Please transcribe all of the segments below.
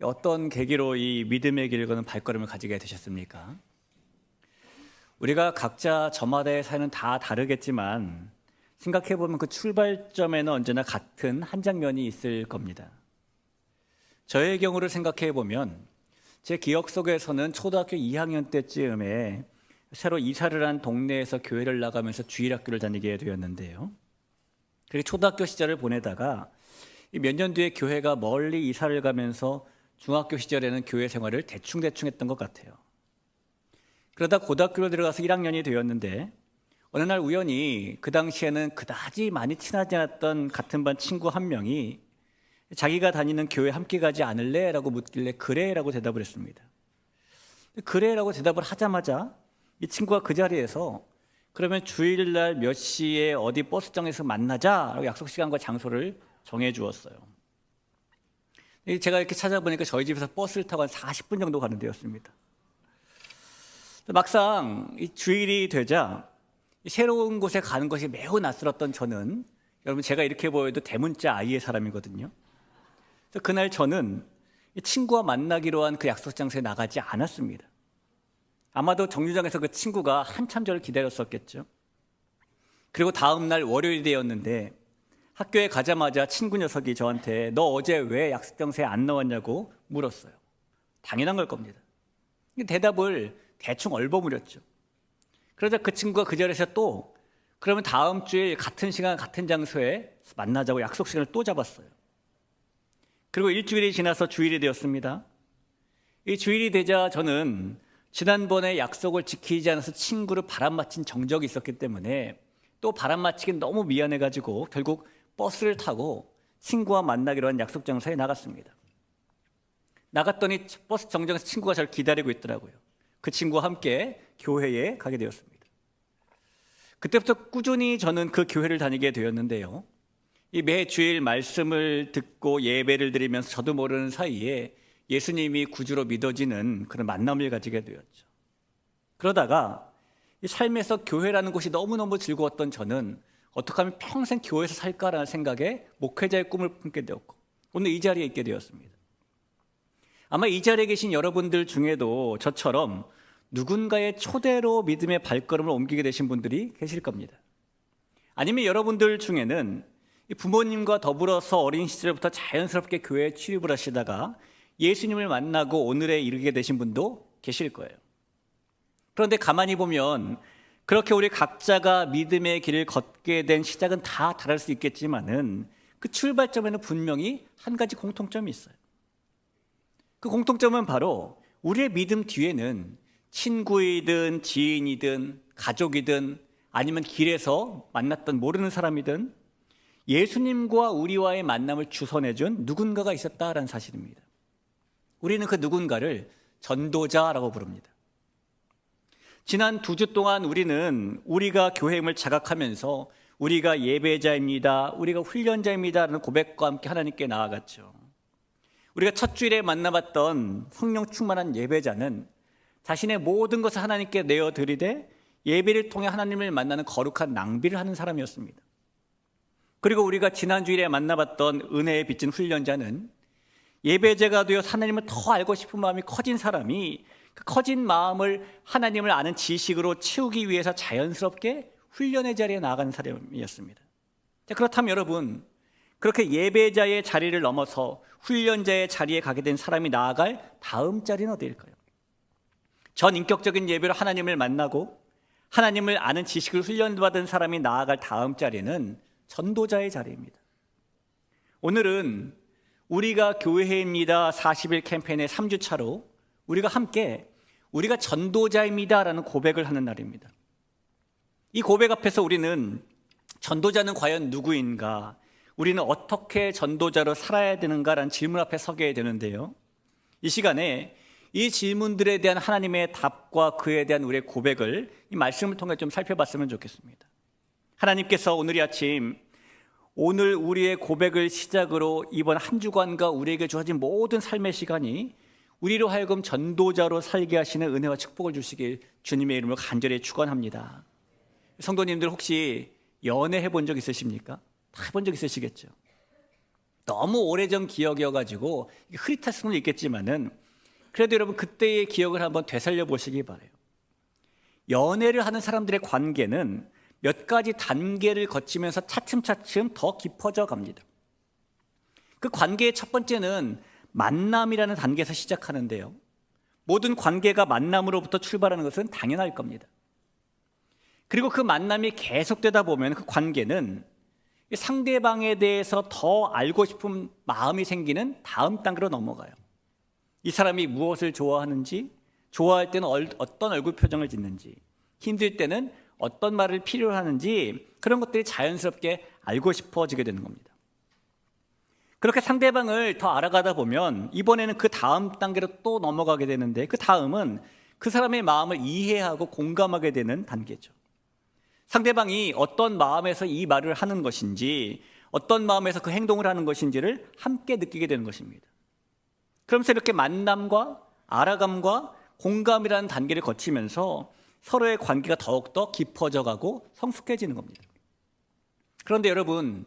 어떤 계기로 이 믿음의 길을 걷는 발걸음을 가지게 되셨습니까? 우리가 각자 저마다의 삶은 다 다르겠지만 생각해보면 그 출발점에는 언제나 같은 한 장면이 있을 겁니다. 저의 경우를 생각해보면 제 기억 속에서는 초등학교 2학년 때쯤에 새로 이사를 한 동네에서 교회를 나가면서 주일학교를 다니게 되었는데요. 그리고 초등학교 시절을 보내다가 몇 년 뒤에 교회가 멀리 이사를 가면서 중학교 시절에는 교회 생활을 대충 했던 것 같아요. 그러다 고등학교로 들어가서 1학년이 되었는데 어느 날 우연히 그 당시에는 그다지 많이 친하지 않았던 같은 반 친구 한 명이 자기가 다니는 교회 함께 가지 않을래? 라고 묻길래 그래? 라고 대답을 했습니다. 그래? 라고 대답을 하자마자 이 친구가 그 자리에서 그러면 주일날 몇 시에 어디 버스정에서 만나자 라고 약속 시간과 장소를 정해 주었어요. 제가 이렇게 찾아보니까 저희 집에서 버스를 타고 한 40분 정도 가는 데였습니다. 막상 이 주일이 되자 새로운 곳에 가는 것이 매우 낯설었던 저는, 여러분 제가 이렇게 보여도 대문자 아이의 사람이거든요. 그래서 그날 저는 친구와 만나기로 한 그 약속 장소에 나가지 않았습니다. 아마도 정류장에서 그 친구가 한참 저를 기다렸었겠죠. 그리고 다음 날 월요일이 되었는데 학교에 가자마자 친구 녀석이 저한테 너 어제 왜 약속 장소에 안 나왔냐고 물었어요. 당연한 걸 겁니다. 대답을 대충 얼버무렸죠. 그러자 그 친구가 그 자리에서 또 그러면 다음 주일 같은 시간 같은 장소에 만나자고 약속 시간을 또 잡았어요. 그리고 일주일이 지나서 주일이 되었습니다. 이 주일이 되자 저는 지난번에 약속을 지키지 않아서 친구를 바람맞힌 정적이 있었기 때문에 또 바람맞히기 너무 미안해가지고 결국 버스를 타고 친구와 만나기로 한 약속 장소에 나갔습니다. 나갔더니 버스 정류장에서 친구가 저를 기다리고 있더라고요. 그 친구와 함께 교회에 가게 되었습니다. 그때부터 꾸준히 저는 그 교회를 다니게 되었는데요. 이 매주일 말씀을 듣고 예배를 드리면서 저도 모르는 사이에 예수님이 구주로 믿어지는 그런 만남을 가지게 되었죠. 그러다가 이 삶에서 교회라는 곳이 너무너무 즐거웠던 저는 어떻게 하면 평생 교회에서 살까라는 생각에 목회자의 꿈을 품게 되었고 오늘 이 자리에 있게 되었습니다. 아마 이 자리에 계신 여러분들 중에도 저처럼 누군가의 초대로 믿음의 발걸음을 옮기게 되신 분들이 계실 겁니다. 아니면 여러분들 중에는 부모님과 더불어서 어린 시절부터 자연스럽게 교회에 출입을 하시다가 예수님을 만나고 오늘에 이르게 되신 분도 계실 거예요. 그런데 가만히 보면 그렇게 우리 각자가 믿음의 길을 걷게 된 시작은 다 다를 수 있겠지만은 그 출발점에는 분명히 한 가지 공통점이 있어요. 그 공통점은 바로 우리의 믿음 뒤에는 친구이든 지인이든 가족이든 아니면 길에서 만났던 모르는 사람이든 예수님과 우리와의 만남을 주선해준 누군가가 있었다라는 사실입니다. 우리는 그 누군가를 전도자라고 부릅니다. 지난 2주 동안 우리는 우리가 교회임을 자각하면서 우리가 예배자입니다, 우리가 훈련자입니다라는 고백과 함께 하나님께 나아갔죠. 우리가 첫 주일에 만나봤던 성령 충만한 예배자는 자신의 모든 것을 하나님께 내어드리되 예배를 통해 하나님을 만나는 거룩한 낭비를 하는 사람이었습니다. 그리고 우리가 지난 주일에 만나봤던 은혜에 빚진 훈련자는 예배자가 되어 하나님을 더 알고 싶은 마음이 커진 사람이 그 커진 마음을 하나님을 아는 지식으로 채우기 위해서 자연스럽게 훈련의 자리에 나아가는 사람이었습니다. 그렇다면 여러분, 그렇게 예배자의 자리를 넘어서 훈련자의 자리에 가게 된 사람이 나아갈 다음 자리는 어디일까요? 전 인격적인 예배로 하나님을 만나고 하나님을 아는 지식을 훈련받은 사람이 나아갈 다음 자리는 전도자의 자리입니다. 오늘은 우리가 교회입니다 40일 캠페인의 3주차로 우리가 함께 우리가 전도자입니다라는 고백을 하는 날입니다. 이 고백 앞에서 우리는 전도자는 과연 누구인가, 우리는 어떻게 전도자로 살아야 되는가라는 질문 앞에 서게 되는데요. 이 시간에 이 질문들에 대한 하나님의 답과 그에 대한 우리의 고백을 이 말씀을 통해 좀 살펴봤으면 좋겠습니다. 하나님께서 오늘 이 아침 오늘 우리의 고백을 시작으로 이번 한 주간과 우리에게 주어진 모든 삶의 시간이 우리로 하여금 전도자로 살게 하시는 은혜와 축복을 주시길 주님의 이름으로 간절히 축원합니다. 성도님들 혹시 연애해 본 적 있으십니까? 다 해본 적 있으시겠죠. 너무 오래전 기억이어가지고 흐릿할 수는 있겠지만은 그래도 여러분 그때의 기억을 한번 되살려 보시기 바라요. 연애를 하는 사람들의 관계는 몇 가지 단계를 거치면서 차츰차츰 더 깊어져 갑니다. 그 관계의 첫 번째는 만남이라는 단계에서 시작하는데요. 모든 관계가 만남으로부터 출발하는 것은 당연할 겁니다. 그리고 그 만남이 계속되다 보면 그 관계는 상대방에 대해서 더 알고 싶은 마음이 생기는 다음 단계로 넘어가요. 이 사람이 무엇을 좋아하는지, 좋아할 때는 어떤 얼굴 표정을 짓는지, 힘들 때는 어떤 말을 필요로 하는지, 그런 것들이 자연스럽게 알고 싶어지게 되는 겁니다. 그렇게 상대방을 더 알아가다 보면 이번에는 그 다음 단계로 또 넘어가게 되는데, 그 다음은 그 사람의 마음을 이해하고 공감하게 되는 단계죠. 상대방이 어떤 마음에서 이 말을 하는 것인지, 어떤 마음에서 그 행동을 하는 것인지를 함께 느끼게 되는 것입니다. 그러면서 이렇게 만남과 알아감과 공감이라는 단계를 거치면서 서로의 관계가 더욱더 깊어져 가고 성숙해지는 겁니다. 그런데 여러분,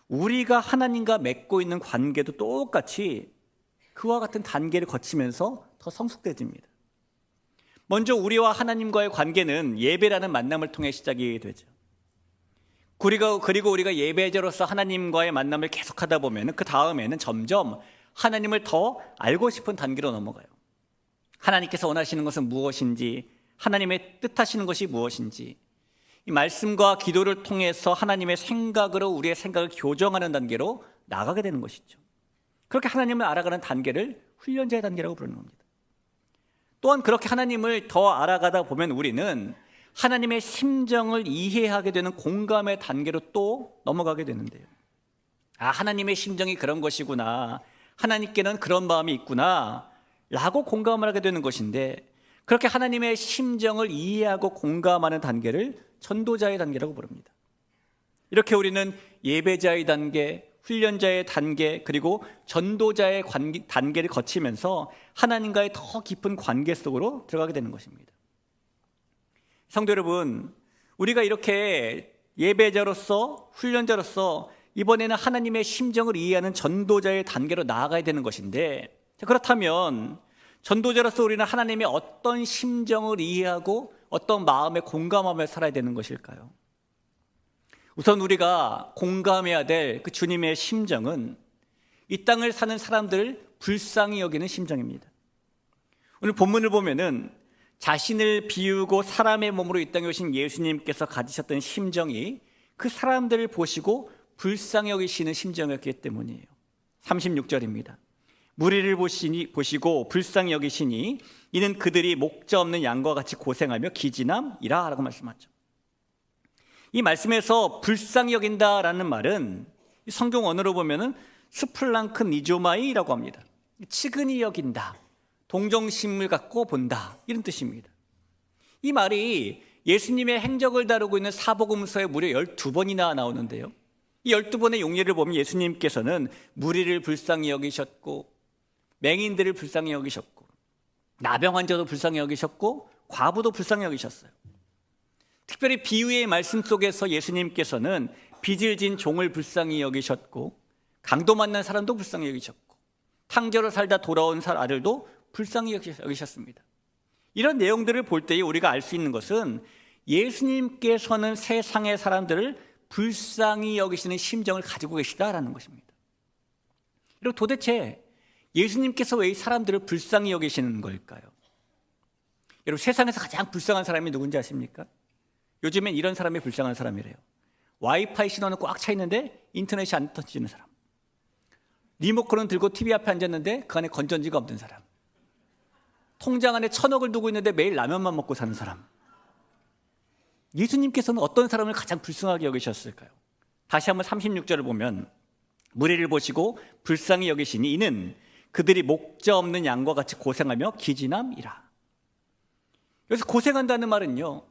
우리가 하나님과 맺고 있는 관계도 똑같이 그와 같은 단계를 거치면서 더 성숙해집니다. 먼저 우리와 하나님과의 관계는 예배라는 만남을 통해 시작이 되죠. 그리고 우리가 예배자로서 하나님과의 만남을 계속하다 보면 그 다음에는 점점 하나님을 더 알고 싶은 단계로 넘어가요. 하나님께서 원하시는 것은 무엇인지, 하나님의 뜻하시는 것이 무엇인지, 이 말씀과 기도를 통해서 하나님의 생각으로 우리의 생각을 교정하는 단계로 나가게 되는 것이죠. 그렇게 하나님을 알아가는 단계를 훈련자의 단계라고 부르는 겁니다. 또한 그렇게 하나님을 더 알아가다 보면 우리는 하나님의 심정을 이해하게 되는 공감의 단계로 또 넘어가게 되는데요. 아, 하나님의 심정이 그런 것이구나, 하나님께는 그런 마음이 있구나 라고 공감을 하게 되는 것인데, 그렇게 하나님의 심정을 이해하고 공감하는 단계를 전도자의 단계라고 부릅니다. 이렇게 우리는 예배자의 단계, 훈련자의 단계, 그리고 전도자의 단계를 거치면서 하나님과의 더 깊은 관계 속으로 들어가게 되는 것입니다. 성도 여러분, 우리가 이렇게 예배자로서, 훈련자로서 이번에는 하나님의 심정을 이해하는 전도자의 단계로 나아가야 되는 것인데, 그렇다면 전도자로서 우리는 하나님의 어떤 심정을 이해하고 어떤 마음에 공감하며 살아야 되는 것일까요? 우선 우리가 공감해야 될 그 주님의 심정은 이 땅을 사는 사람들을 불쌍히 여기는 심정입니다. 오늘 본문을 보면은 자신을 비우고 사람의 몸으로 이 땅에 오신 예수님께서 가지셨던 심정이 그 사람들을 보시고 불쌍히 여기시는 심정이었기 때문이에요. 36절입니다. 무리를 보시고 불쌍히 여기시니 이는 그들이 목자 없는 양과 같이 고생하며 기진함이라 라고 말씀하죠. 이 말씀에서 불쌍히 여긴다라는 말은 성경 언어로 보면은 스플랑크 니조마이라고 합니다. 치근히 여긴다, 동정심을 갖고 본다, 이런 뜻입니다. 이 말이 예수님의 행적을 다루고 있는 사복음서에 무려 12번이나 나오는데요. 이 12번의 용례를 보면 예수님께서는 무리를 불쌍히 여기셨고, 맹인들을 불쌍히 여기셨고, 나병 환자도 불쌍히 여기셨고, 과부도 불쌍히 여기셨어요. 특별히 비유의 말씀 속에서 예수님께서는 빚을 진 종을 불쌍히 여기셨고, 강도 만난 사람도 불쌍히 여기셨고, 탕자로 살다 돌아온 아들도 불쌍히 여기셨습니다. 이런 내용들을 볼 때에 우리가 알 수 있는 것은 예수님께서는 세상의 사람들을 불쌍히 여기시는 심정을 가지고 계시다라는 것입니다. 그리고 도대체 예수님께서 왜 이 사람들을 불쌍히 여기시는 걸까요? 여러분, 세상에서 가장 불쌍한 사람이 누군지 아십니까? 요즘엔 이런 사람이 불쌍한 사람이래요. 와이파이 신호는 꽉 차 있는데 인터넷이 안 터지는 사람, 리모컨은 들고 TV 앞에 앉았는데 그 안에 건전지가 없는 사람, 통장 안에 1,000억을 두고 있는데 매일 라면만 먹고 사는 사람. 예수님께서는 어떤 사람을 가장 불쌍하게 여기셨을까요? 다시 한번 36절을 보면 무리를 보시고 불쌍히 여기시니 이는 그들이 목자 없는 양과 같이 고생하며 기진함이라. 여기서 고생한다는 말은요,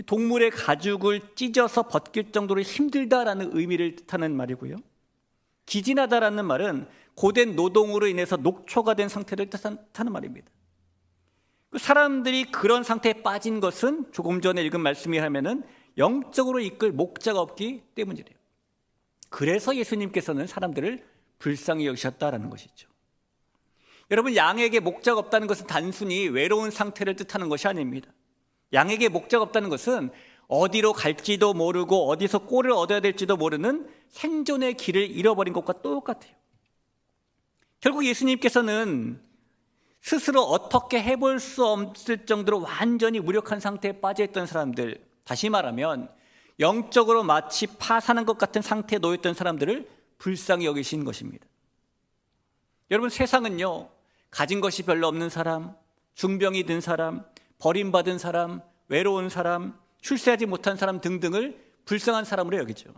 동물의 가죽을 찢어서 벗길 정도로 힘들다라는 의미를 뜻하는 말이고요, 기진하다라는 말은 고된 노동으로 인해서 녹초가 된 상태를 뜻하는 말입니다. 사람들이 그런 상태에 빠진 것은 조금 전에 읽은 말씀이 하면은 영적으로 이끌 목자가 없기 때문이래요. 그래서 예수님께서는 사람들을 불쌍히 여기셨다라는 것이죠. 여러분, 양에게 목자가 없다는 것은 단순히 외로운 상태를 뜻하는 것이 아닙니다. 양에게 목자가 없다는 것은 어디로 갈지도 모르고 어디서 꼴을 얻어야 될지도 모르는 생존의 길을 잃어버린 것과 똑같아요. 결국 예수님께서는 스스로 어떻게 해볼 수 없을 정도로 완전히 무력한 상태에 빠져있던 사람들, 다시 말하면 영적으로 마치 파산한 것 같은 상태에 놓였던 사람들을 불쌍히 여기신 것입니다. 여러분, 세상은요, 가진 것이 별로 없는 사람, 중병이 든 사람, 버림받은 사람, 외로운 사람, 출세하지 못한 사람 등등을 불쌍한 사람으로 여기죠.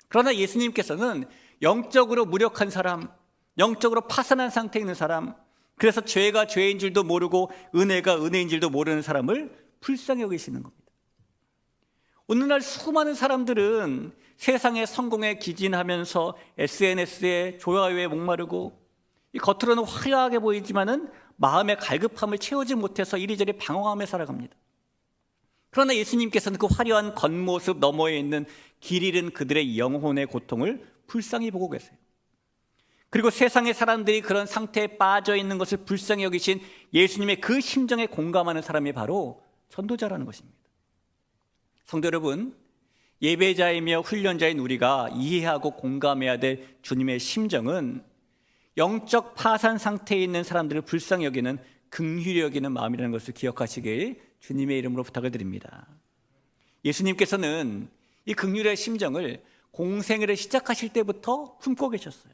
그러나 예수님께서는 영적으로 무력한 사람, 영적으로 파산한 상태에 있는 사람, 그래서 죄가 죄인 줄도 모르고 은혜가 은혜인 줄도 모르는 사람을 불쌍히 여기시는 겁니다. 오늘날 수많은 사람들은 세상의 성공에 기진하면서 SNS에 좋아요에 목마르고 겉으로는 화려하게 보이지만은 마음의 갈급함을 채우지 못해서 이리저리 방황하며 살아갑니다. 그러나 예수님께서는 그 화려한 겉모습 너머에 있는 길 잃은 그들의 영혼의 고통을 불쌍히 보고 계세요. 그리고 세상의 사람들이 그런 상태에 빠져 있는 것을 불쌍히 여기신 예수님의 그 심정에 공감하는 사람이 바로 전도자라는 것입니다. 성도 여러분, 예배자이며 훈련자인 우리가 이해하고 공감해야 될 주님의 심정은 영적 파산 상태에 있는 사람들을 불쌍히 여기는 긍휼히 여기는 마음이라는 것을 기억하시길 주님의 이름으로 부탁을 드립니다. 예수님께서는 이 긍휼의 심정을 공생애를 시작하실 때부터 품고 계셨어요.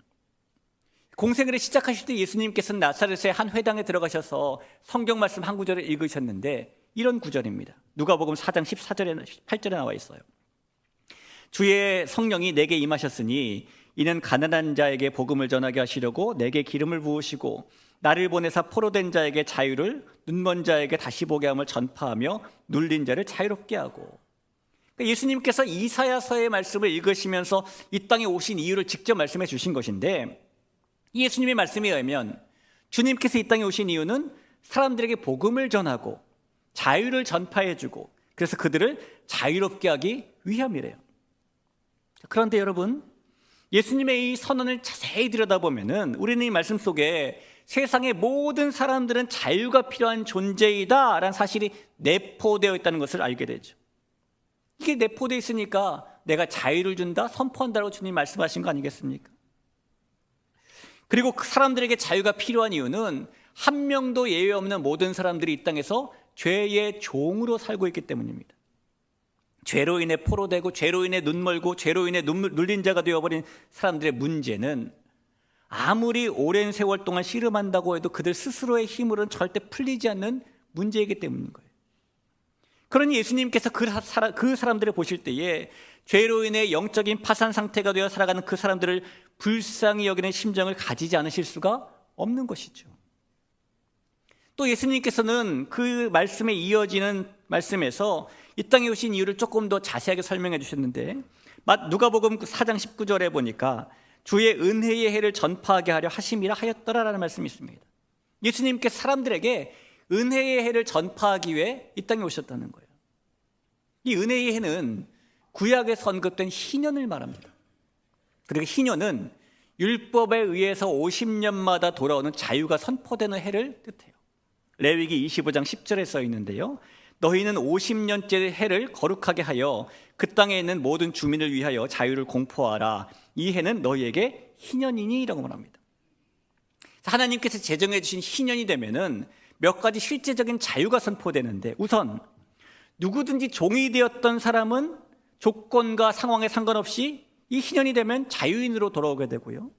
공생애를 시작하실 때 예수님께서는 나사렛의 한 회당에 들어가셔서 성경 말씀 한 구절을 읽으셨는데 이런 구절입니다. 누가복음 4장 14절에 18절에 나와 있어요. 주의 성령이 내게 임하셨으니 이는 가난한 자에게 복음을 전하게 하시려고 내게 기름을 부으시고 나를 보내사 포로된 자에게 자유를, 눈먼 자에게 다시 보게 함을 전파하며 눌린 자를 자유롭게 하고. 그러니까 예수님께서 이사야서의 말씀을 읽으시면서 이 땅에 오신 이유를 직접 말씀해 주신 것인데, 예수님의 말씀에 의하면 주님께서 이 땅에 오신 이유는 사람들에게 복음을 전하고 자유를 전파해주고 그래서 그들을 자유롭게 하기 위함이래요. 그런데 여러분, 예수님의 이 선언을 자세히 들여다보면 우리는 이 말씀 속에 세상의 모든 사람들은 자유가 필요한 존재이다 라는 사실이 내포되어 있다는 것을 알게 되죠. 이게 내포되어 있으니까 내가 자유를 준다, 선포한다고 주님 말씀하신 거 아니겠습니까? 그리고 그 사람들에게 자유가 필요한 이유는 한 명도 예외 없는 모든 사람들이 이 땅에서 죄의 종으로 살고 있기 때문입니다. 죄로 인해 포로되고 죄로 인해 눈멀고 죄로 인해 눌린 자가 되어버린 사람들의 문제는 아무리 오랜 세월 동안 씨름한다고 해도 그들 스스로의 힘으로는 절대 풀리지 않는 문제이기 때문인 거예요. 그러니 예수님께서 그 사람들을 보실 때에 죄로 인해 영적인 파산 상태가 되어 살아가는 그 사람들을 불쌍히 여기는 심정을 가지지 않으실 수가 없는 것이죠. 또 예수님께서는 그 말씀에 이어지는 말씀에서 이 땅에 오신 이유를 조금 더 자세하게 설명해 주셨는데, 누가복음 4장 19절에 보니까 주의 은혜의 해를 전파하게 하려 하심이라 하였더라라는 말씀이 있습니다. 예수님께서 사람들에게 은혜의 해를 전파하기 위해 이 땅에 오셨다는 거예요. 이 은혜의 해는 구약에서 언급된 희년을 말합니다. 그리고 희년은 율법에 의해서 50년마다 돌아오는 자유가 선포되는 해를 뜻해요. 레위기 25장 10절에 써 있는데요, 너희는 50년째 해를 거룩하게 하여 그 땅에 있는 모든 주민을 위하여 자유를 공포하라. 이 해는 너희에게 희년이니 라고 말합니다. 하나님께서 제정해 주신 희년이 되면은 몇 가지 실제적인 자유가 선포되는데, 우선 누구든지 종이 되었던 사람은 조건과 상황에 상관없이 이 희년이 되면 자유인으로 돌아오게 되고요,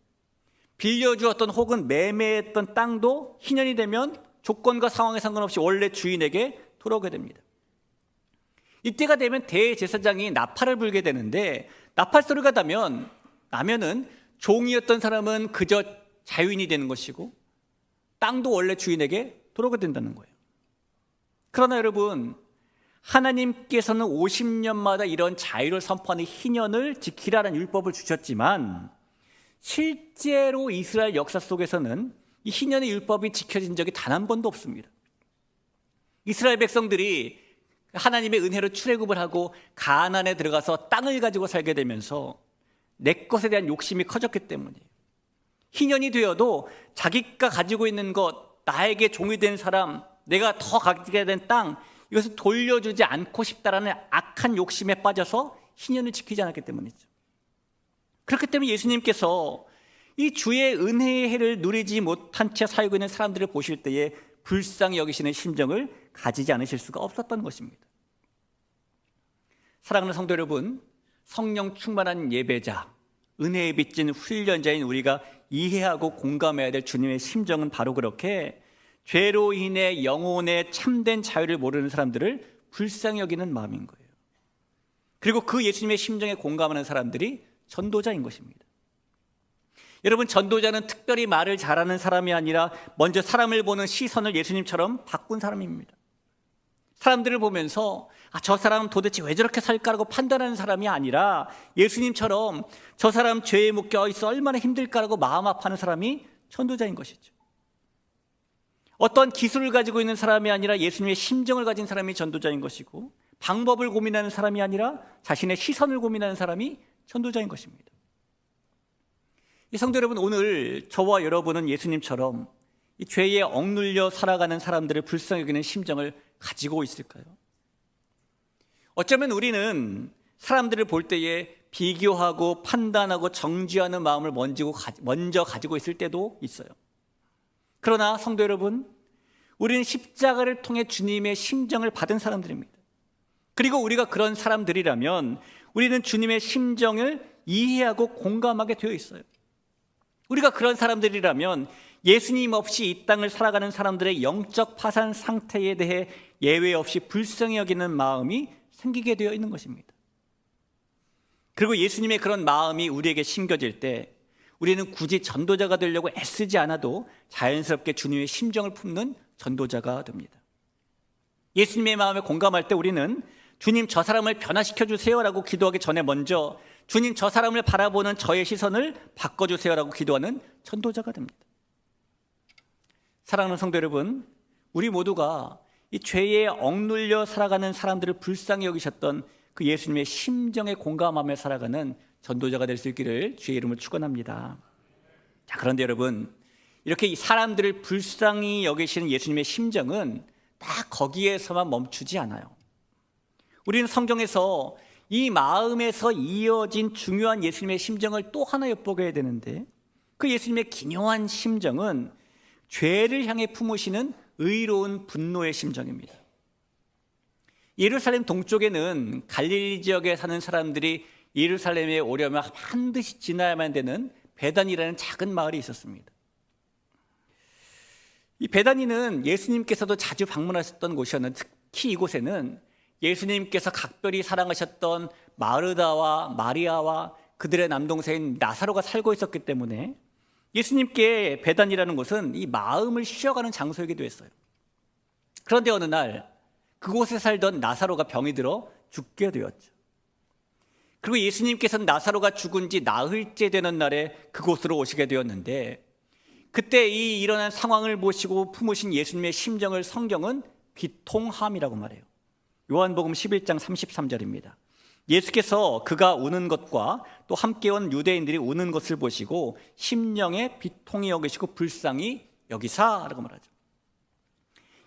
빌려주었던 혹은 매매했던 땅도 희년이 되면 조건과 상황에 상관없이 원래 주인에게 돌아오게 됩니다. 이때가 되면 대제사장이 나팔을 불게 되는데, 나팔 소리가 나면은 종이었던 사람은 그저 자유인이 되는 것이고 땅도 원래 주인에게 돌아오게 된다는 거예요. 그러나 여러분, 하나님께서는 50년마다 이런 자유를 선포하는 희년을 지키라는 율법을 주셨지만 실제로 이스라엘 역사 속에서는 이 희년의 율법이 지켜진 적이 단 한 번도 없습니다. 이스라엘 백성들이 하나님의 은혜로 출애굽을 하고 가나안에 들어가서 땅을 가지고 살게 되면서 내 것에 대한 욕심이 커졌기 때문이에요. 희년이 되어도 자기가 가지고 있는 것, 나에게 종이 된 사람, 내가 더 가지게 된 땅, 이것을 돌려주지 않고 싶다라는 악한 욕심에 빠져서 희년을 지키지 않았기 때문이죠. 그렇기 때문에 예수님께서 이 주의 은혜의 해를 누리지 못한 채 살고 있는 사람들을 보실 때에 불쌍히 여기시는 심정을 가지지 않으실 수가 없었던 것입니다. 사랑하는 성도 여러분, 성령 충만한 예배자, 은혜에 빚진 훈련자인 우리가 이해하고 공감해야 될 주님의 심정은 바로 그렇게 죄로 인해 영혼의 참된 자유를 모르는 사람들을 불쌍히 여기는 마음인 거예요. 그리고 그 예수님의 심정에 공감하는 사람들이 전도자인 것입니다. 여러분, 전도자는 특별히 말을 잘하는 사람이 아니라 먼저 사람을 보는 시선을 예수님처럼 바꾼 사람입니다. 사람들을 보면서 저 사람 도대체 왜 저렇게 살까라고 판단하는 사람이 아니라 예수님처럼 저 사람 죄에 묶여 있어 얼마나 힘들까라고 마음 아파하는 사람이 전도자인 것이죠. 어떤 기술을 가지고 있는 사람이 아니라 예수님의 심정을 가진 사람이 전도자인 것이고, 방법을 고민하는 사람이 아니라 자신의 시선을 고민하는 사람이 전도자인 것입니다. 이 성도 여러분, 오늘 저와 여러분은 예수님처럼 이 죄에 억눌려 살아가는 사람들을 불쌍히 여기는 심정을 가지고 있을까요? 어쩌면 우리는 사람들을 볼 때에 비교하고 판단하고 정죄하는 마음을 먼저 가지고 있을 때도 있어요. 그러나 성도 여러분, 우리는 십자가를 통해 주님의 심정을 받은 사람들입니다. 그리고 우리가 그런 사람들이라면 우리는 주님의 심정을 이해하고 공감하게 되어 있어요. 우리가 그런 사람들이라면 예수님 없이 이 땅을 살아가는 사람들의 영적 파산 상태에 대해 예외 없이 불쌍히 여기는 마음이 생기게 되어 있는 것입니다. 그리고 예수님의 그런 마음이 우리에게 심겨질 때 우리는 굳이 전도자가 되려고 애쓰지 않아도 자연스럽게 주님의 심정을 품는 전도자가 됩니다. 예수님의 마음에 공감할 때 우리는 주님, 저 사람을 변화시켜 주세요라고 기도하기 전에 먼저 주님, 저 사람을 바라보는 저의 시선을 바꿔주세요라고 기도하는 전도자가 됩니다. 사랑하는 성도 여러분, 우리 모두가 이 죄에 억눌려 살아가는 사람들을 불쌍히 여기셨던 그 예수님의 심정에 공감하며 살아가는 전도자가 될 수 있기를 주의 이름으로 축원합니다. 자, 그런데 여러분, 이렇게 이 사람들을 불쌍히 여기시는 예수님의 심정은 딱 거기에서만 멈추지 않아요. 우리는 성경에서 이 마음에서 이어진 중요한 예수님의 심정을 또 하나 엿보게 되는데, 그 예수님의 기묘한 심정은 죄를 향해 품으시는 의로운 분노의 심정입니다. 예루살렘 동쪽에는 갈릴리 지역에 사는 사람들이 예루살렘에 오려면 반드시 지나야만 되는 베다니라는 작은 마을이 있었습니다. 이 베다니는 예수님께서도 자주 방문하셨던 곳이었는데, 특히 이곳에는 예수님께서 각별히 사랑하셨던 마르다와 마리아와 그들의 남동생인 나사로가 살고 있었기 때문에 예수님께 베단이라는 곳은 이 마음을 쉬어가는 장소이기도 했어요. 그런데 어느 날 그곳에 살던 나사로가 병이 들어 죽게 되었죠. 그리고 예수님께서는 나사로가 죽은 지 나흘째 되는 날에 그곳으로 오시게 되었는데, 그때 이 일어난 상황을 보시고 품으신 예수님의 심정을 성경은 비통함이라고 말해요. 요한복음 11장 33절입니다. 예수께서 그가 우는 것과 또 함께 온 유대인들이 우는 것을 보시고 심령에 비통히 여기시고 불쌍히 여기사라고 말하죠.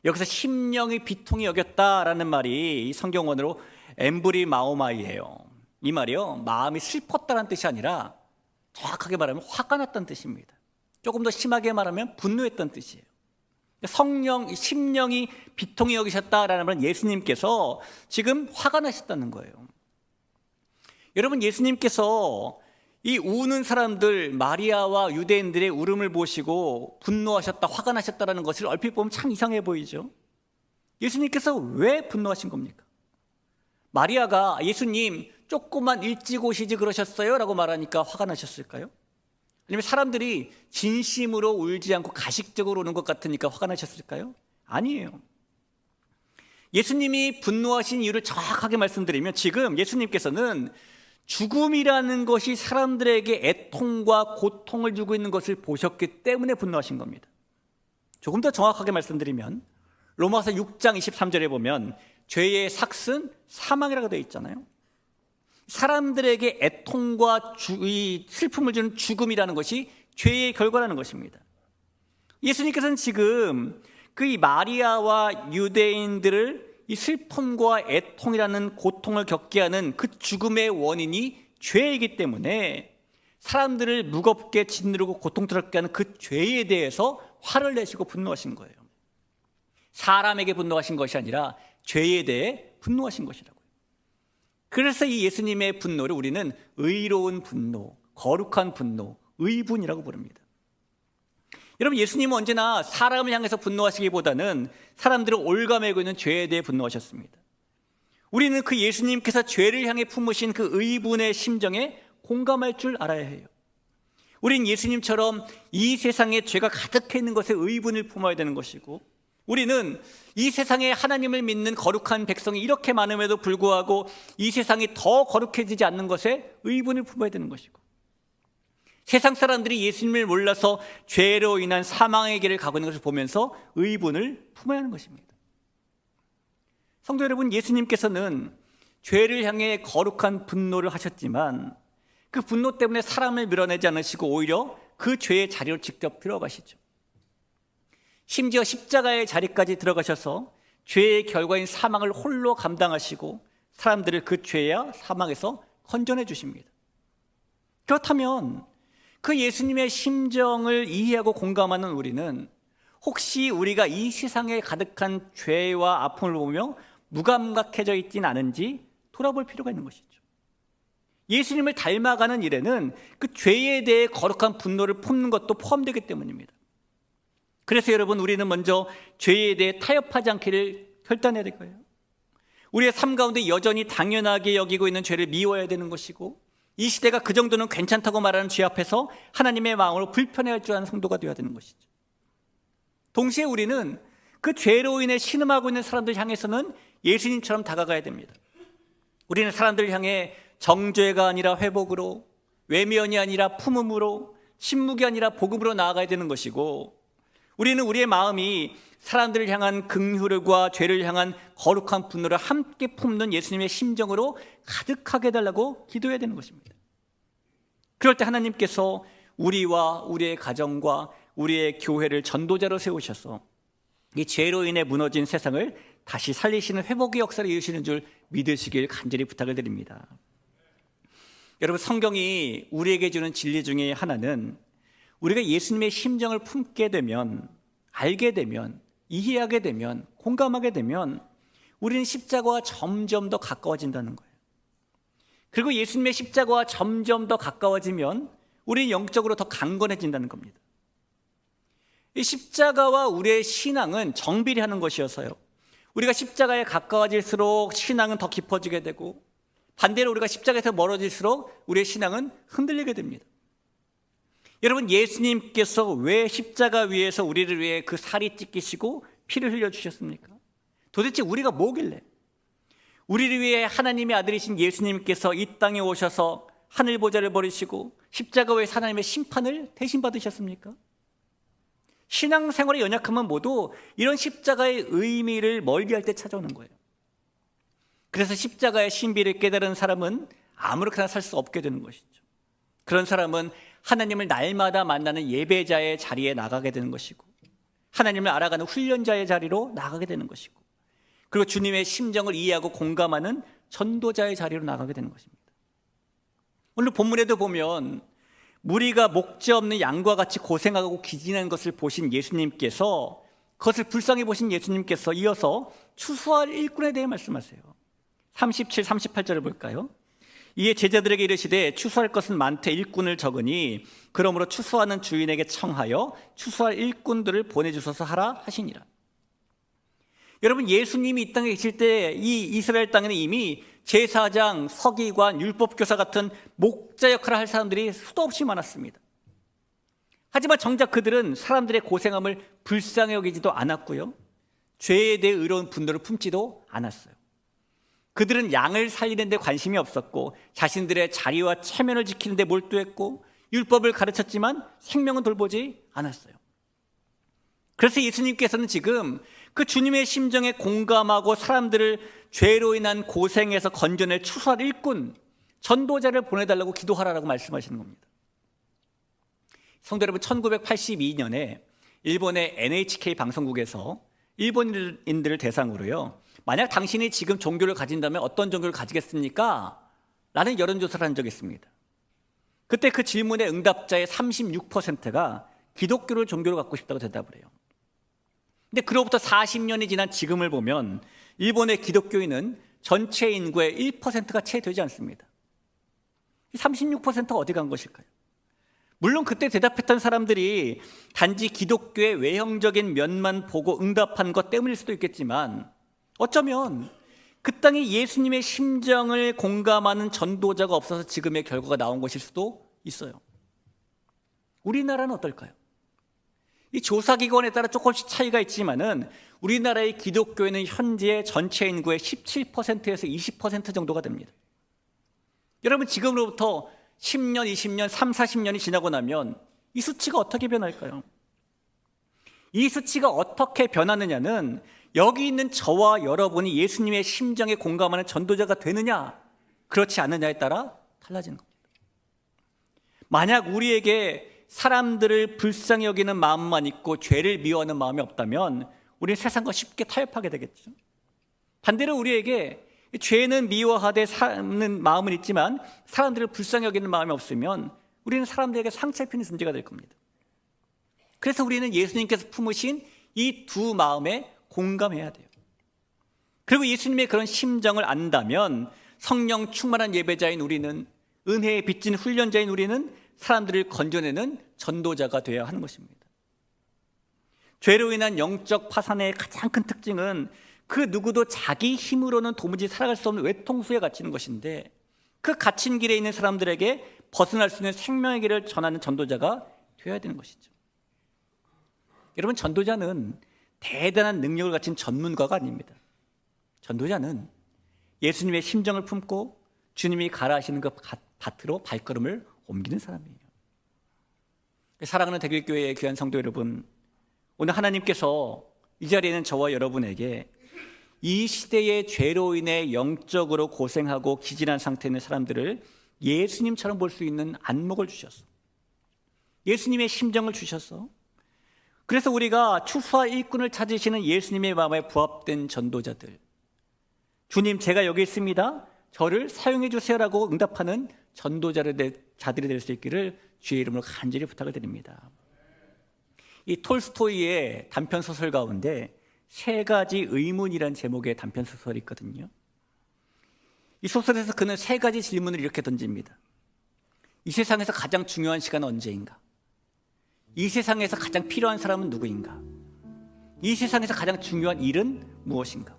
여기서 심령이 비통히 여겼다라는 말이 성경원어로 엠브리마오마이예요. 이 말이요, 마음이 슬펐다는 뜻이 아니라 정확하게 말하면 화가 났다는 뜻입니다. 조금 더 심하게 말하면 분노했다는 뜻이에요. 심령이 비통히 여기셨다라는 말은 예수님께서 지금 화가 나셨다는 거예요. 여러분, 예수님께서 이 우는 사람들 마리아와 유대인들의 울음을 보시고 분노하셨다, 화가 나셨다라는 것을 얼핏 보면 참 이상해 보이죠. 예수님께서 왜 분노하신 겁니까? 마리아가 예수님 조금만 일찍 오시지 그러셨어요? 라고 말하니까 화가 나셨을까요? 아니면 사람들이 진심으로 울지 않고 가식적으로 우는 것 같으니까 화가 나셨을까요? 아니에요. 예수님이 분노하신 이유를 정확하게 말씀드리면, 지금 예수님께서는 죽음이라는 것이 사람들에게 애통과 고통을 주고 있는 것을 보셨기 때문에 분노하신 겁니다. 조금 더 정확하게 말씀드리면 로마서 6장 23절에 보면 죄의 삭은 사망이라고 되어 있잖아요. 사람들에게 애통과 슬픔을 주는 죽음이라는 것이 죄의 결과라는 것입니다. 예수님께서는 지금 그 이 마리아와 유대인들을 이 슬픔과 애통이라는 고통을 겪게 하는 그 죽음의 원인이 죄이기 때문에 사람들을 무겁게 짓누르고 고통스럽게 하는 그 죄에 대해서 화를 내시고 분노하신 거예요. 사람에게 분노하신 것이 아니라 죄에 대해 분노하신 것이라고요. 그래서 이 예수님의 분노를 우리는 의로운 분노, 거룩한 분노, 의분이라고 부릅니다. 여러분, 예수님은 언제나 사람을 향해서 분노하시기보다는 사람들을 올가매고 있는 죄에 대해 분노하셨습니다. 우리는 그 예수님께서 죄를 향해 품으신 그 의분의 심정에 공감할 줄 알아야 해요. 우린 예수님처럼 이 세상에 죄가 가득해 있는 것에 의분을 품어야 되는 것이고, 우리는 이 세상에 하나님을 믿는 거룩한 백성이 이렇게 많음에도 불구하고 이 세상이 더 거룩해지지 않는 것에 의분을 품어야 되는 것이고, 세상 사람들이 예수님을 몰라서 죄로 인한 사망의 길을 가고 있는 것을 보면서 의분을 품어야 하는 것입니다. 성도 여러분, 예수님께서는 죄를 향해 거룩한 분노를 하셨지만 그 분노 때문에 사람을 밀어내지 않으시고 오히려 그 죄의 자리로 직접 들어가시죠. 심지어 십자가의 자리까지 들어가셔서 죄의 결과인 사망을 홀로 감당하시고 사람들을 그 죄와 사망에서 건져내 주십니다. 그렇다면 그 예수님의 심정을 이해하고 공감하는 우리는 혹시 우리가 이 세상에 가득한 죄와 아픔을 보며 무감각해져 있진 않은지 돌아볼 필요가 있는 것이죠. 예수님을 닮아가는 일에는 그 죄에 대해 거룩한 분노를 품는 것도 포함되기 때문입니다. 그래서 여러분, 우리는 먼저 죄에 대해 타협하지 않기를 결단해야 될 거예요. 우리의 삶 가운데 여전히 당연하게 여기고 있는 죄를 미워해야 되는 것이고, 이 시대가 그 정도는 괜찮다고 말하는 죄 앞에서 하나님의 마음으로 불편해할 줄 아는 성도가 되어야 되는 것이죠. 동시에 우리는 그 죄로 인해 신음하고 있는 사람들 향해서는 예수님처럼 다가가야 됩니다. 우리는 사람들을 향해 정죄가 아니라 회복으로, 외면이 아니라 품음으로, 침묵이 아니라 복음으로 나아가야 되는 것이고, 우리는 우리의 마음이 사람들을 향한 긍휼과 죄를 향한 거룩한 분노를 함께 품는 예수님의 심정으로 가득하게 해달라고 기도해야 되는 것입니다. 그럴 때 하나님께서 우리와 우리의 가정과 우리의 교회를 전도자로 세우셔서 이 죄로 인해 무너진 세상을 다시 살리시는 회복의 역사를 이루시는 줄 믿으시길 간절히 부탁을 드립니다. 여러분, 성경이 우리에게 주는 진리 중에 하나는 우리가 예수님의 심정을 품게 되면, 알게 되면, 이해하게 되면, 공감하게 되면 우리는 십자가와 점점 더 가까워진다는 거예요. 그리고 예수님의 십자가와 점점 더 가까워지면 우리는 영적으로 더 강건해진다는 겁니다. 이 십자가와 우리의 신앙은 정비례하는 것이어서요, 우리가 십자가에 가까워질수록 신앙은 더 깊어지게 되고, 반대로 우리가 십자가에서 멀어질수록 우리의 신앙은 흔들리게 됩니다. 여러분, 예수님께서 왜 십자가 위에서 우리를 위해 그 살이 찢기시고 피를 흘려주셨습니까? 도대체 우리가 뭐길래 우리를 위해 하나님의 아들이신 예수님께서 이 땅에 오셔서 하늘 보좌를 버리시고 십자가 위에서 하나님의 심판을 대신 받으셨습니까? 신앙생활의 연약함은 모두 이런 십자가의 의미를 멀리할 때 찾아오는 거예요. 그래서 십자가의 신비를 깨달은 사람은 아무렇게나 살 수 없게 되는 것이죠. 그런 사람은 하나님을 날마다 만나는 예배자의 자리에 나가게 되는 것이고, 하나님을 알아가는 훈련자의 자리로 나가게 되는 것이고, 그리고 주님의 심정을 이해하고 공감하는 전도자의 자리로 나가게 되는 것입니다. 오늘 본문에도 보면 무리가 목재 없는 양과 같이 고생하고 기진하는 것을 보신 예수님께서, 그것을 불쌍히 보신 예수님께서 이어서 추수할 일꾼에 대해 말씀하세요. 37, 38절을 볼까요? 이에 제자들에게 이르시되 추수할 것은 많되 일꾼을 적으니 그러므로 추수하는 주인에게 청하여 추수할 일꾼들을 보내주소서 하라 하시니라. 여러분, 예수님이 이 땅에 계실 때 이 이스라엘 땅에는 이미 제사장, 서기관, 율법교사 같은 목자 역할을 할 사람들이 수도 없이 많았습니다. 하지만 정작 그들은 사람들의 고생함을 불쌍히 여기지도 않았고요, 죄에 대해 의로운 분노를 품지도 않았어요. 그들은 양을 살리는 데 관심이 없었고 자신들의 자리와 체면을 지키는 데 몰두했고 율법을 가르쳤지만 생명은 돌보지 않았어요. 그래서 예수님께서는 지금 그 주님의 심정에 공감하고 사람들을 죄로 인한 고생에서 건져낼 추수할 일꾼, 전도자를 보내달라고 기도하라고 말씀하시는 겁니다. 성도 여러분, 1982년에 일본의 NHK 방송국에서 일본인들을 대상으로요, 만약 당신이 지금 종교를 가진다면 어떤 종교를 가지겠습니까? 라는 여론조사를 한 적이 있습니다. 그때 그 질문의 응답자의 36%가 기독교를 종교로 갖고 싶다고 대답을 해요. 근데 그로부터 40년이 지난 지금을 보면 일본의 기독교인은 전체 인구의 1%가 채 되지 않습니다. 36%가 어디 간 것일까요? 물론 그때 대답했던 사람들이 단지 기독교의 외형적인 면만 보고 응답한 것 때문일 수도 있겠지만, 어쩌면 그 땅에 예수님의 심정을 공감하는 전도자가 없어서 지금의 결과가 나온 것일 수도 있어요. 우리나라는 어떨까요? 이 조사기관에 따라 조금씩 차이가 있지만은 우리나라의 기독교회는 현재 전체 인구의 17%에서 20% 정도가 됩니다. 여러분, 지금으로부터 10년, 20년, 3, 40년이 지나고 나면 이 수치가 어떻게 변할까요? 이 수치가 어떻게 변하느냐는 여기 있는 저와 여러분이 예수님의 심정에 공감하는 전도자가 되느냐, 그렇지 않느냐에 따라 달라지는 겁니다. 만약 우리에게 사람들을 불쌍히 여기는 마음만 있고 죄를 미워하는 마음이 없다면 우리는 세상과 쉽게 타협하게 되겠죠. 반대로 우리에게 죄는 미워하되 사는 마음은 있지만 사람들을 불쌍히 여기는 마음이 없으면 우리는 사람들에게 상처 입히는 존재가 될 겁니다. 그래서 우리는 예수님께서 품으신 이 두 마음에 공감해야 돼요. 그리고 예수님의 그런 심정을 안다면 성령 충만한 예배자인 우리는, 은혜에 빚진 훈련자인 우리는 사람들을 건져내는 전도자가 되어야 하는 것입니다. 죄로 인한 영적 파산의 가장 큰 특징은 그 누구도 자기 힘으로는 도무지 살아갈 수 없는 외통수에 갇히는 것인데, 그 갇힌 길에 있는 사람들에게 벗어날 수 있는 생명의 길을 전하는 전도자가 되어야 되는 것이죠. 여러분, 전도자는 대단한 능력을 가진 전문가가 아닙니다. 전도자는 예수님의 심정을 품고 주님이 가라 하시는 그 밭으로 발걸음을 옮기는 사람이에요. 사랑하는 대길교회의 귀한 성도 여러분, 오늘 하나님께서 이 자리에 있는 저와 여러분에게 이 시대의 죄로 인해 영적으로 고생하고 기진한 상태에 있는 사람들을 예수님처럼 볼 수 있는 안목을 주셨어. 예수님의 심정을 주셨어. 그래서 우리가 추수와 일꾼을 찾으시는 예수님의 마음에 부합된 전도자들, 주님 제가 여기 있습니다, 저를 사용해 주세요라고 응답하는 전도자들이 될 수 있기를 주의 이름으로 간절히 부탁을 드립니다. 이 톨스토이의 단편소설 가운데 세 가지 의문이라는 제목의 단편소설이 있거든요. 이 소설에서 그는 세 가지 질문을 이렇게 던집니다. 이 세상에서 가장 중요한 시간은 언제인가? 이 세상에서 가장 필요한 사람은 누구인가? 이 세상에서 가장 중요한 일은 무엇인가?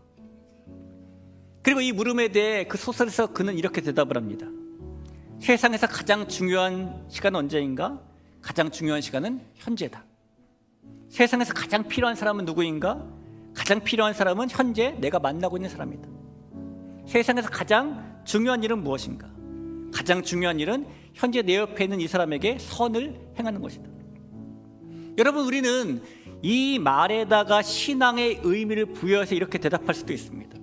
그리고 이 물음에 대해 그 소설에서 그는 이렇게 대답을 합니다. 세상에서 가장 중요한 시간은 언제인가? 가장 중요한 시간은 현재다. 세상에서 가장 필요한 사람은 누구인가? 가장 필요한 사람은 현재 내가 만나고 있는 사람이다. 세상에서 가장 중요한 일은 무엇인가? 가장 중요한 일은 현재 내 옆에 있는 이 사람에게 선을 행하는 것이다. 여러분, 우리는 이 말에다가 신앙의 의미를 부여해서 이렇게 대답할 수도 있습니다.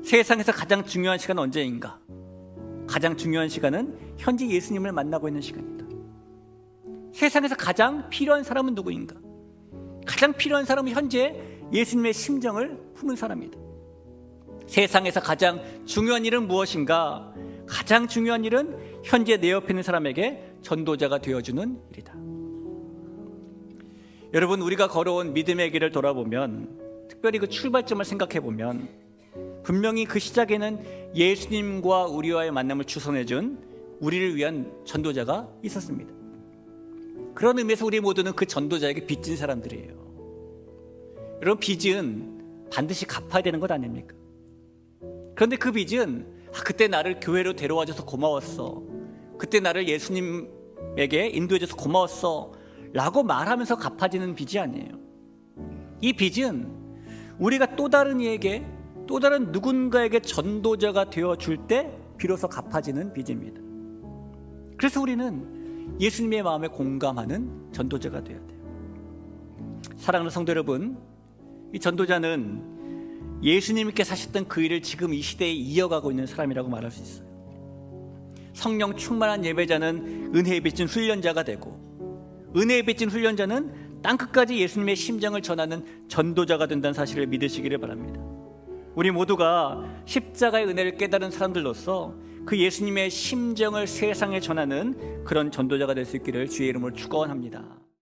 세상에서 가장 중요한 시간은 언제인가? 가장 중요한 시간은 현재 예수님을 만나고 있는 시간이다. 세상에서 가장 필요한 사람은 누구인가? 가장 필요한 사람은 현재 예수님의 심정을 품은 사람이다. 세상에서 가장 중요한 일은 무엇인가? 가장 중요한 일은 현재 내 옆에 있는 사람에게 전도자가 되어주는 일이다. 여러분, 우리가 걸어온 믿음의 길을 돌아보면, 특별히 그 출발점을 생각해보면 분명히 그 시작에는 예수님과 우리와의 만남을 주선해준 우리를 위한 전도자가 있었습니다. 그런 의미에서 우리 모두는 그 전도자에게 빚진 사람들이에요. 여러분, 빚은 반드시 갚아야 되는 것 아닙니까? 그런데 그 빚은 그때 나를 교회로 데려와줘서 고마웠어, 그때 나를 예수님에게 인도해줘서 고마웠어 라고 말하면서 갚아지는 빚이 아니에요. 이 빚은 우리가 또 다른 이에게, 또 다른 누군가에게 전도자가 되어줄 때 비로소 갚아지는 빚입니다. 그래서 우리는 예수님의 마음에 공감하는 전도자가 되어야 돼요. 사랑하는 성도 여러분, 이 전도자는 예수님께 사셨던 그 일을 지금 이 시대에 이어가고 있는 사람이라고 말할 수 있어요. 성령 충만한 예배자는 은혜에 빚진 훈련자가 되고, 은혜에 빚진 훈련자는 땅끝까지 예수님의 심정을 전하는 전도자가 된다는 사실을 믿으시기를 바랍니다. 우리 모두가 십자가의 은혜를 깨달은 사람들로서 그 예수님의 심정을 세상에 전하는 그런 전도자가 될 수 있기를 주의 이름으로 축원합니다.